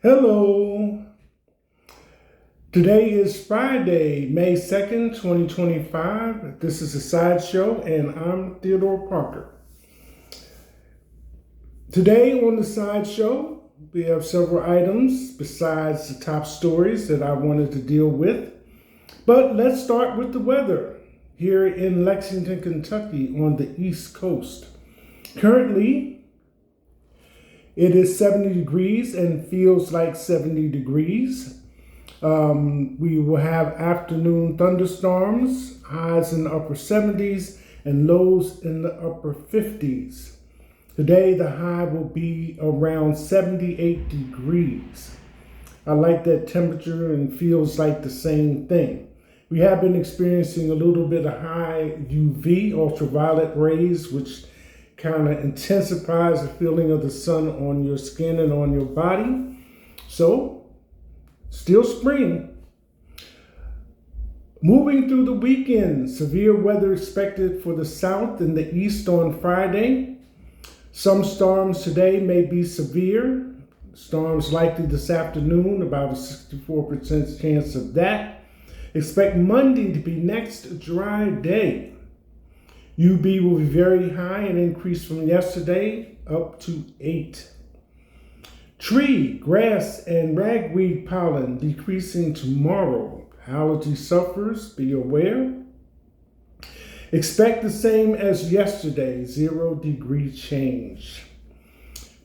Hello. Today is Friday, May 2nd, 2025. This is a sideshow, and I'm Theodore Parker. Today on the sideshow, we have several items besides the top stories that I wanted to deal with. But let's start with the weather here in Lexington, Kentucky on the East Coast. Currently, it is 70 degrees and feels like 70 degrees. We will have afternoon thunderstorms, highs in the upper 70s and lows in the upper 50s. Today, the high will be around 78 degrees. I like that temperature and feels like the same thing. We have been experiencing a little bit of high UV, ultraviolet rays, which kind of intensifies the feeling of the sun on your skin and on your body. So, still spring. Moving through the weekend, severe weather expected for the south and the east on Friday. Some storms today may be severe. Storms likely this afternoon, about a 64% chance of that. Expect Monday to be next dry day. UV will be very high and increase from yesterday up to 8. Tree, grass, and ragweed pollen decreasing tomorrow. Allergy sufferers, be aware. Expect the same as yesterday, 0-degree change.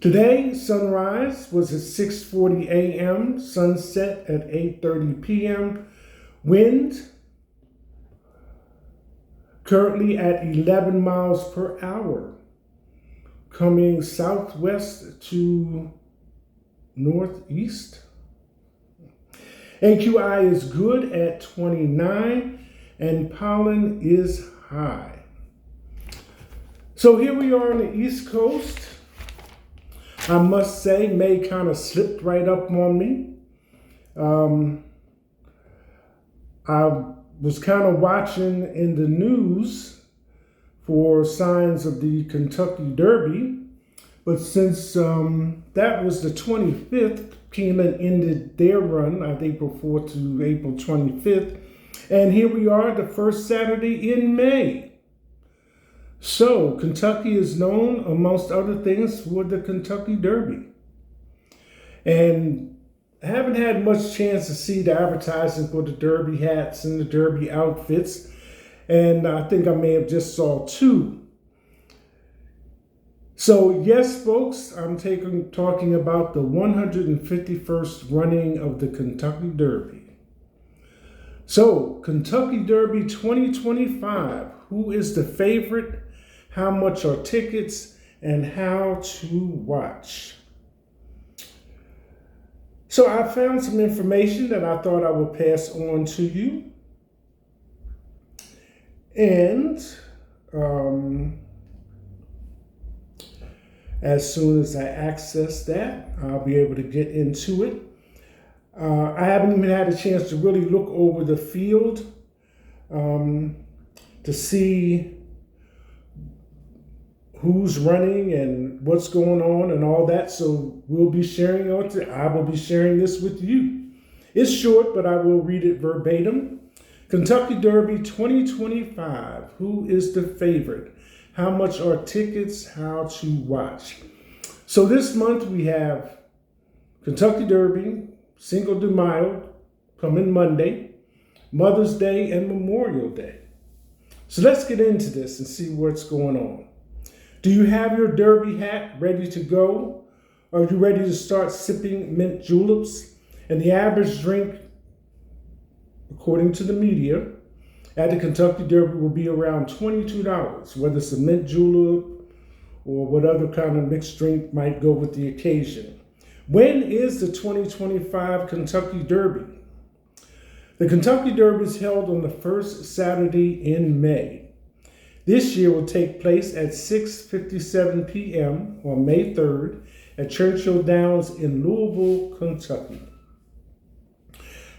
Today, sunrise was at 6:40 a.m., sunset at 8:30 p.m. Wind currently at 11 miles per hour, coming southwest to northeast. AQI is good at 29 and pollen is high. So here we are on the East Coast. I must say, May kind of slipped right up on me. I was kind of watching in the news for signs of the Kentucky Derby, but since that was the 25th, Keeneland ended their run, I think, April 4th to April 25th, and here we are, the first Saturday in May. So, Kentucky is known, amongst other things, for the Kentucky Derby. And I haven't had much chance to see the advertising for the Derby hats and the Derby outfits, and I think I may have just saw 2. So yes, folks, I'm talking about the 151st running of the Kentucky Derby. So, Kentucky Derby 2025, who is the favorite, how much are tickets, and how to watch. So I found some information that I thought I would pass on to you. And as soon as I access that, I'll be able to get into it. I haven't even had a chance to really look over the field to see who's running and what's going on and all that. So I will be sharing this with you. It's short, but I will read it verbatim. Kentucky Derby 2025. Who is the favorite? How much are tickets? How to watch? So this month we have Kentucky Derby, Cinco de Mayo, coming Monday, Mother's Day, and Memorial Day. So let's get into this and see what's going on. Do you have your Derby hat ready to go? Are you ready to start sipping mint juleps? And the average drink, according to the media, at the Kentucky Derby will be around $22, whether it's a mint julep or what other kind of mixed drink might go with the occasion. When is the 2025 Kentucky Derby? The Kentucky Derby is held on the first Saturday in May. This year will take place at 6:57 p.m. on May 3rd at Churchill Downs in Louisville, Kentucky.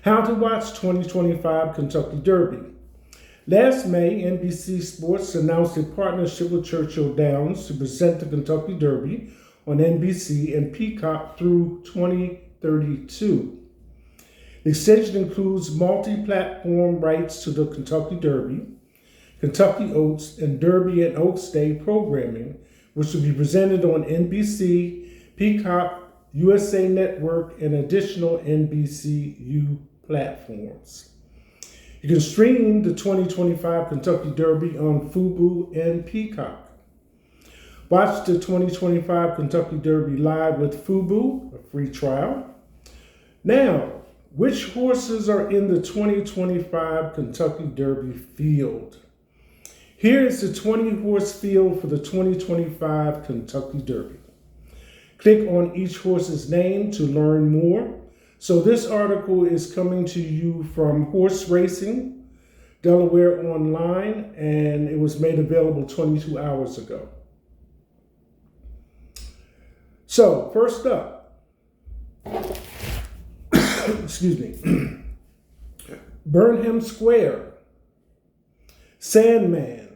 How to watch 2025 Kentucky Derby. Last May, NBC Sports announced a partnership with Churchill Downs to present the Kentucky Derby on NBC and Peacock through 20 32. The extension includes multi-platform rights to the Kentucky Derby, Kentucky Oaks, and Derby and Oaks Day programming, which will be presented on NBC, Peacock, USA Network, and additional NBCU platforms. You can stream the 2025 Kentucky Derby on Fubo and Peacock. Watch the 2025 Kentucky Derby live with Fubo, a free trial. Now, which horses are in the 2025 Kentucky Derby field? Here is the 20-horse field for the 2025 Kentucky Derby. Click on each horse's name to learn more. So this article is coming to you from Horse Racing, Delaware Online, and it was made available 22 hours ago. So, first up, excuse me, Burnham Square, Sandman,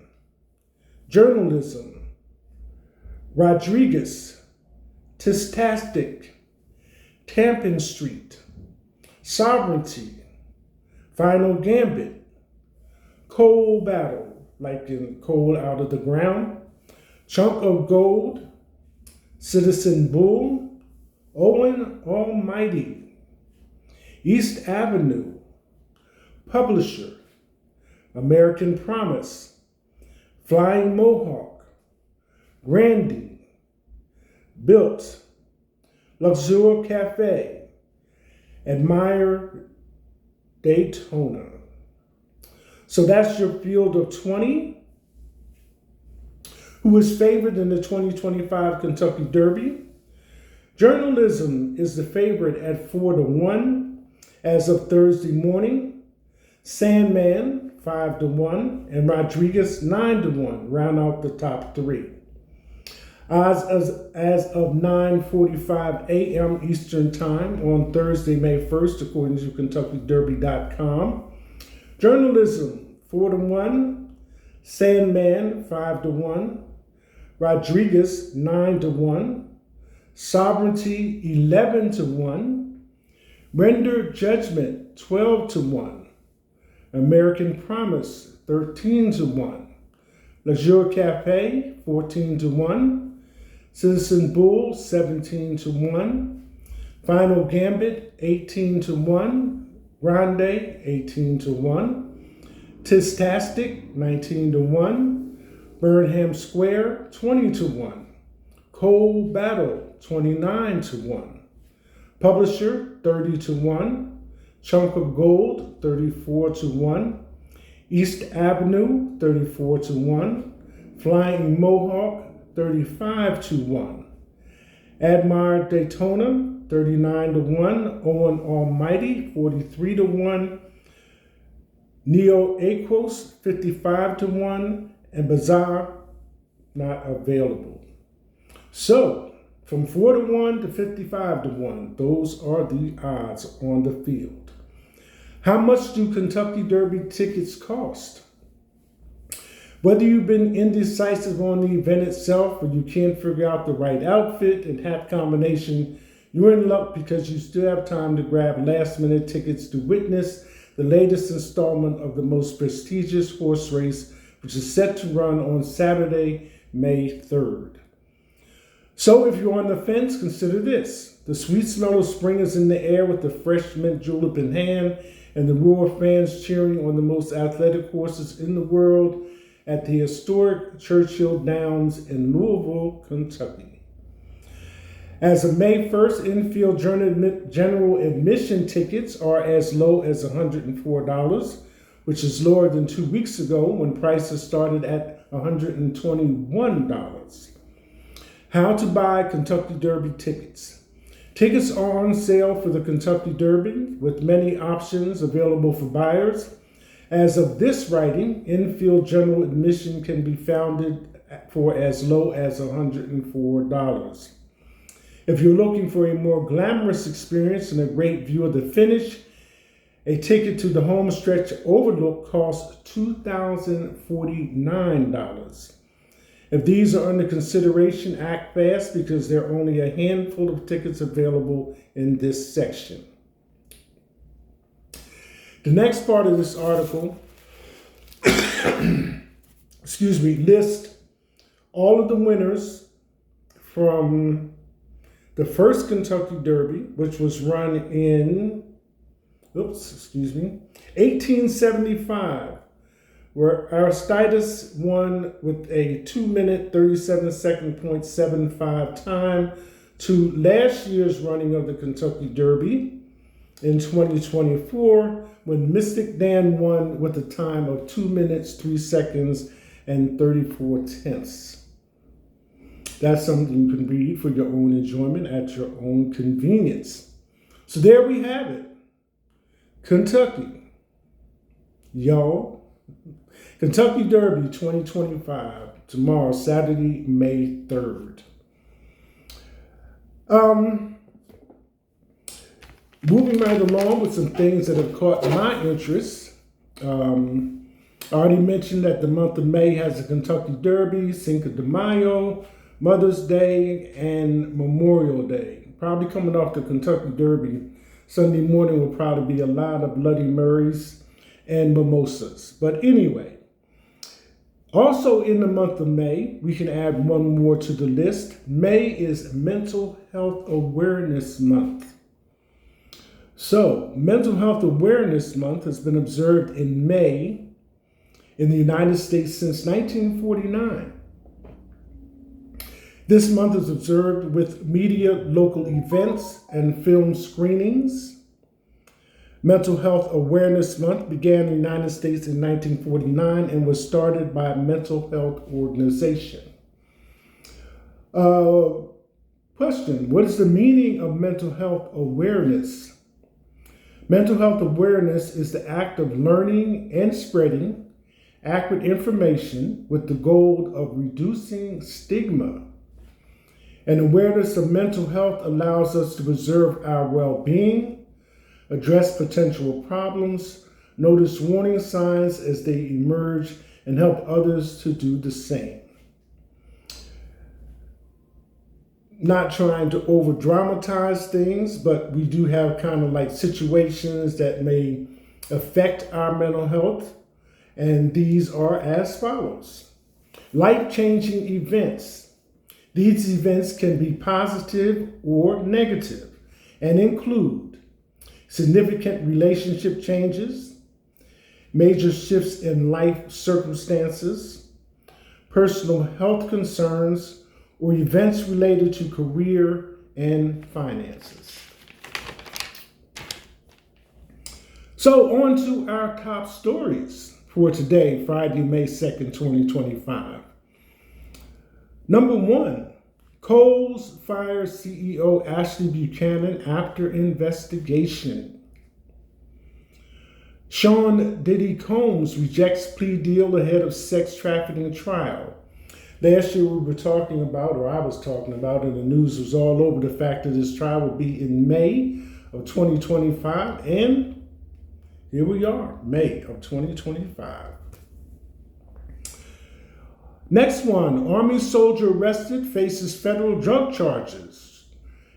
Journalism, Rodriguez, Tistastic, Tampin Street, Sovereignty, Final Gambit, Coal Battle, like in coal out of the ground, Chunk of Gold, Citizen Bull, Owen Almighty, East Avenue, Publisher, American Promise, Flying Mohawk, Grandy, Built, Luxor Cafe, Admire Daytona. So that's your field of 20. Who is favored in the 2025 Kentucky Derby? Journalism is the favorite at 4-1 as of Thursday morning. Sandman 5-1 and Rodriguez 9-1 round out the top three. As of 9:45 a.m. Eastern Time on Thursday, May 1st, according to KentuckyDerby.com. Journalism 4-1, Sandman 5-1, Rodriguez 9-1, Sovereignty 11-1, Render Judgment 12-1, American Promise 13-1, Leisure Cafe 14-1, Citizen Bull 17-1, Final Gambit 18-1, Grande 18-1, Tistastic 19-1, Burnham Square 20-1, Coal Battle 29-1, Publisher 30-1, Chunk of Gold 34-1, East Avenue 34-1, Flying Mohawk 35-1, Admire Daytona 39-1, Owen Almighty 43-1, Neo Aquos 55-1, and Bazaar not available. So from 4-1 to 55-1, those are the odds on the field. How much do Kentucky Derby tickets cost? Whether you've been indecisive on the event itself or you can't figure out the right outfit and hat combination, you're in luck because you still have time to grab last-minute tickets to witness the latest installment of the most prestigious horse race, which is set to run on Saturday, May 3rd. So if you're on the fence, consider this. The sweet smell of spring is in the air with the fresh mint julep in hand and the roar of fans cheering on the most athletic horses in the world at the historic Churchill Downs in Louisville, Kentucky. As of May 1st, infield general admission tickets are as low as $104, which is lower than 2 weeks ago when prices started at $121. How to buy Kentucky Derby tickets. Tickets are on sale for the Kentucky Derby with many options available for buyers. As of this writing, infield general admission can be found for as low as $104. If you're looking for a more glamorous experience and a great view of the finish, a ticket to the home stretch overlook costs $2,049. If these are under consideration, act fast because there are only a handful of tickets available in this section. The next part of this article, lists all of the winners from the first Kentucky Derby, which was run in 1875, where Aristides won with a 2-minute 37.75 time, to last year's running of the Kentucky Derby in 2024, when Mystic Dan won with a time of 2 minutes, 3 seconds, and 34 tenths. That's something you can read for your own enjoyment at your own convenience. So there we have it. Kentucky. Y'all. Kentucky Derby 2025. Tomorrow, Saturday, May 3rd. Moving right along with some things that have caught my interest. I already mentioned that the month of May has the Kentucky Derby, Cinco de Mayo, Mother's Day, and Memorial Day. Probably coming off the Kentucky Derby, Sunday morning will probably be a lot of Bloody Marys and mimosas. But anyway, also in the month of May, we can add one more to the list. May is Mental Health Awareness Month. So, Mental Health Awareness Month has been observed in May in the United States since 1949. This month is observed with media, local events, and film screenings. Mental Health Awareness Month began in the United States in 1949 and was started by a mental health organization. Question, what is the meaning of mental health awareness? Mental health awareness is the act of learning and spreading accurate information with the goal of reducing stigma. And awareness of mental health allows us to preserve our well-being, address potential problems, notice warning signs as they emerge, and help others to do the same. Not trying to over-dramatize things, but we do have kind of like situations that may affect our mental health, and these are as follows. Life-changing events. These events can be positive or negative and include significant relationship changes, major shifts in life circumstances, personal health concerns, or events related to career and finances. So on to our top stories for today, Friday, May 2nd, 2025. Number 1, Kohl's fires CEO Ashley Buchanan after investigation. Sean Diddy Combs rejects plea deal ahead of sex trafficking trial. Last year we were talking about, or I was talking about, and the news was all over the fact that this trial will be in May of 2025, and here we are, May of 2025. Next one, Army soldier arrested, faces federal drug charges,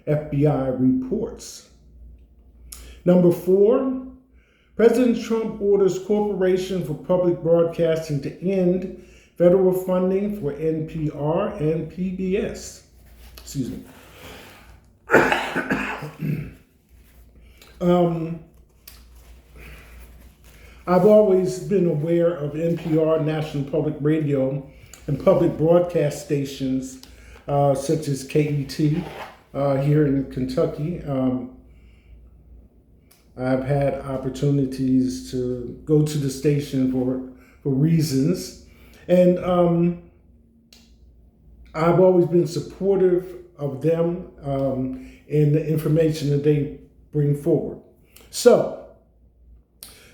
FBI reports. Number 4, President Trump orders Corporation for Public Broadcasting to end federal funding for NPR and PBS. Excuse me. I've always been aware of NPR, National Public Radio, and public broadcast stations such as KET here in Kentucky. I've had opportunities to go to the station for reasons. And I've always been supportive of them and the information that they bring forward. So,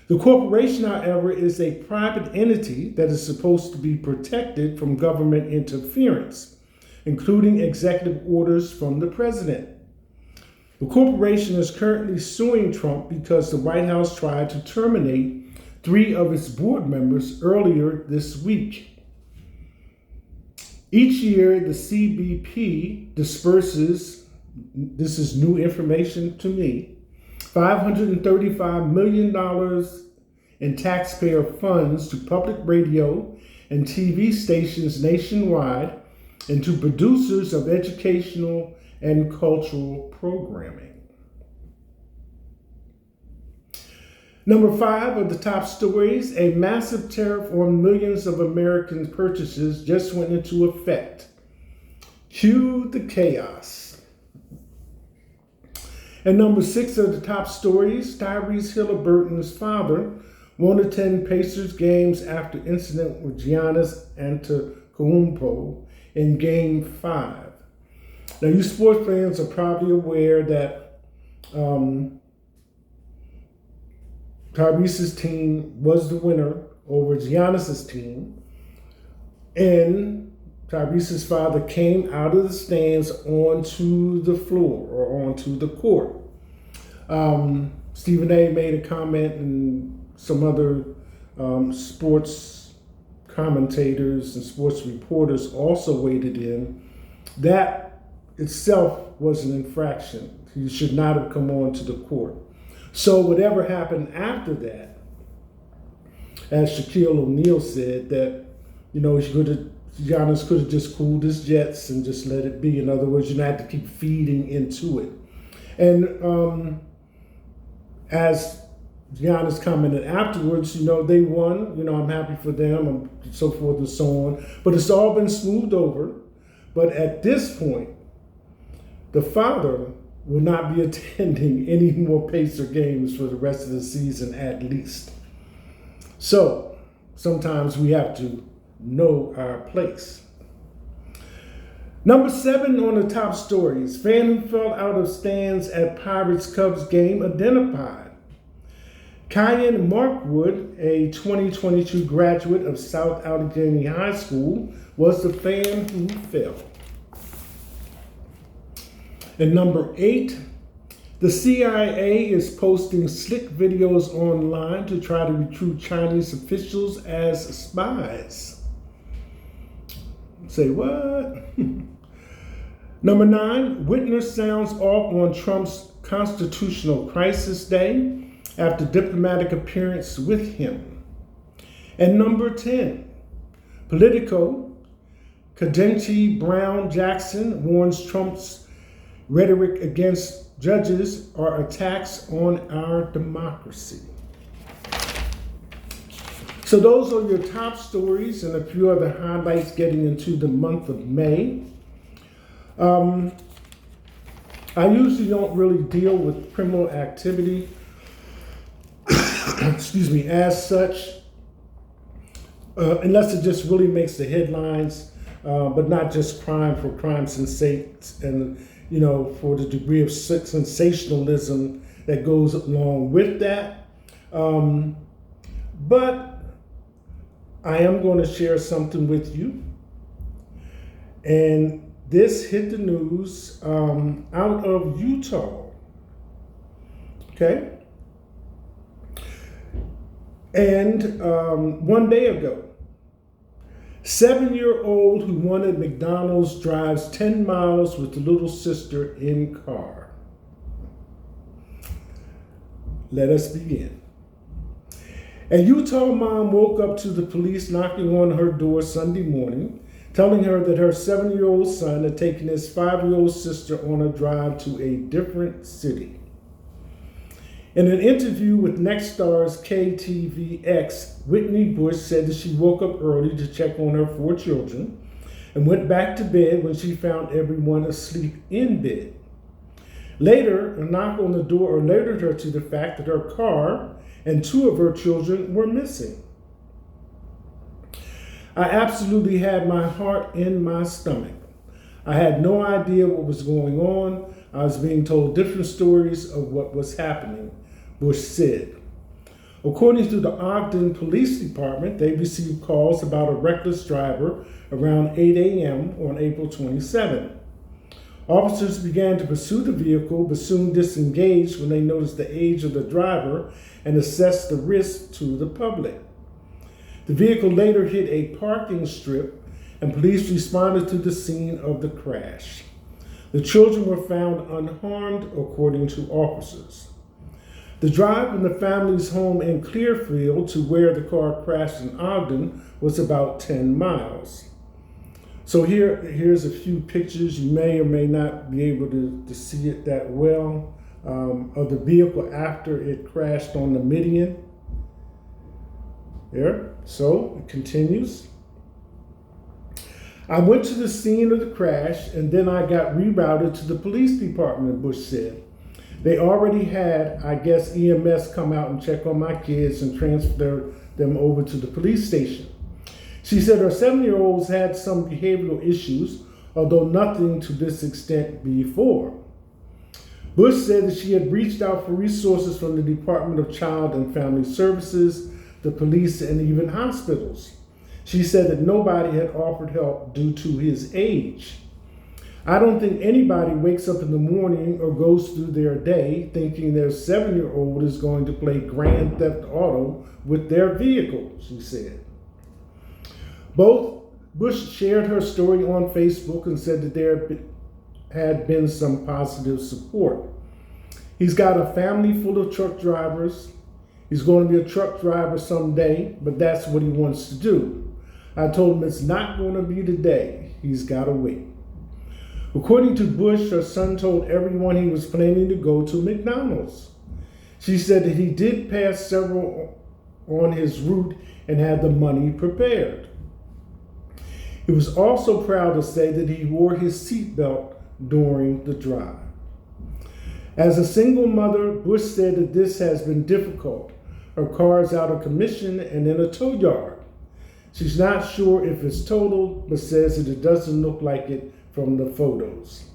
the corporation, however, is a private entity that is supposed to be protected from government interference, including executive orders from the president. The corporation is currently suing Trump because the White House tried to terminate 3 of its board members earlier this week. Each year, the CBP disperses, this is new information to me, $535 million in taxpayer funds to public radio and TV stations nationwide and to producers of educational and cultural programming. Number 5 of the top stories, a massive tariff on millions of American purchases just went into effect. Cue the chaos. And number 6 of the top stories, Tyrese Halliburton's father won't attend Pacers games after incident with Giannis Antetokounmpo in Game 5. Now, you sports fans are probably aware that Tyrese's team was the winner over Giannis's team, and Tyrese's father came out of the stands onto the floor or onto the court. Stephen A. made a comment, and some other sports commentators and sports reporters also weighed in. That itself was an infraction. He should not have come onto the court. So whatever happened after that, as Shaquille O'Neal said, that, Giannis could have just cooled his jets and just let it be. In other words, you don't have to keep feeding into it. And as Giannis commented afterwards, they won. I'm happy for them, and so forth and so on. But it's all been smoothed over. But at this point, the father will not be attending any more Pacer games for the rest of the season at least. So sometimes we have to know our place. Number 7 on the top stories, fan who fell out of stands at Pirates-Cubs game identified. Kyan Markwood, a 2022 graduate of South Allegheny High School, was the fan who fell. And number 8, the CIA is posting slick videos online to try to recruit Chinese officials as spies. Say what? Number 9, witness sounds off on Trump's constitutional crisis day after diplomatic appearance with him. And number 10, Politico, Ketanji Brown Jackson warns Trump's rhetoric against judges are attacks on our democracy. So those are your top stories and a few other highlights getting into the month of May. I usually don't really deal with criminal activity, as such, unless it just really makes the headlines, but not just crime for crime's sake and for the degree of sensationalism that goes along with that. But I am going to share something with you. And this hit the news out of Utah. Okay? And one day ago, 7-year-old who wanted McDonald's drives 10 miles with the little sister in car. Let us begin. A Utah mom woke up to the police knocking on her door Sunday morning, telling her that her 7-year-old son had taken his 5-year-old sister on a drive to a different city. In an interview with Nexstar's KTVX, Whitney Bush said that she woke up early to check on her 4 children and went back to bed when she found everyone asleep in bed. Later, a knock on the door alerted her to the fact that her car and 2 of her children were missing. I absolutely had my heart in my stomach. I had no idea what was going on. I was being told different stories of what was happening, Bush said. According to the Ogden Police Department, they received calls about a reckless driver around 8 a.m. on April 27. Officers began to pursue the vehicle, but soon disengaged when they noticed the age of the driver and assessed the risk to the public. The vehicle later hit a parking strip and police responded to the scene of the crash. The children were found unharmed, according to officers. The drive from the family's home in Clearfield to where the car crashed in Ogden was about 10 miles. So here's a few pictures. You may or may not be able to see it that well, of the vehicle after it crashed on the median. There, so it continues. I went to the scene of the crash and then I got rerouted to the police department, Bush said. They already had, I guess, EMS come out and check on my kids and transfer them over to the police station. She said her 7-year-olds had some behavioral issues, although nothing to this extent before. Bush said that she had reached out for resources from the Department of Child and Family Services, the police, and even hospitals. She said that nobody had offered help due to his age. I don't think anybody wakes up in the morning or goes through their day thinking their 7-year-old is going to play Grand Theft Auto with their vehicle, she said. Both Bush shared her story on Facebook and said that there had been some positive support. He's got a family full of truck drivers. He's going to be a truck driver someday, but that's what he wants to do. I told him it's not going to be today. He's got to wait. According to Bush, her son told everyone he was planning to go to McDonald's. She said that he did pass several on his route and had the money prepared. He was also proud to say that he wore his seatbelt during the drive. As a single mother, Bush said that this has been difficult. Her car is out of commission and in a tow yard. She's not sure if it's totaled, but says that it doesn't look like it from the photos.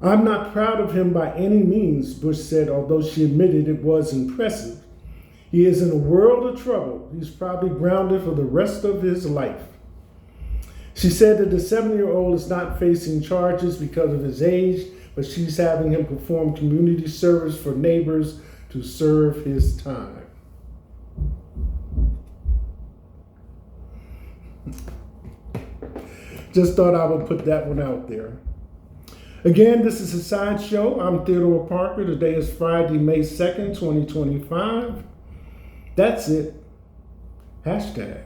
I'm not proud of him by any means, Bush said, although she admitted it was impressive. He is in a world of trouble. He's probably grounded for the rest of his life. She said that the 7-year-old is not facing charges because of his age, but she's having him perform community service for neighbors to serve his time. Just thought I would put that one out there. Again, this is a sideshow. I'm Theodore Parker. Today is Friday, May 2nd, 2025. That's it. Hashtag.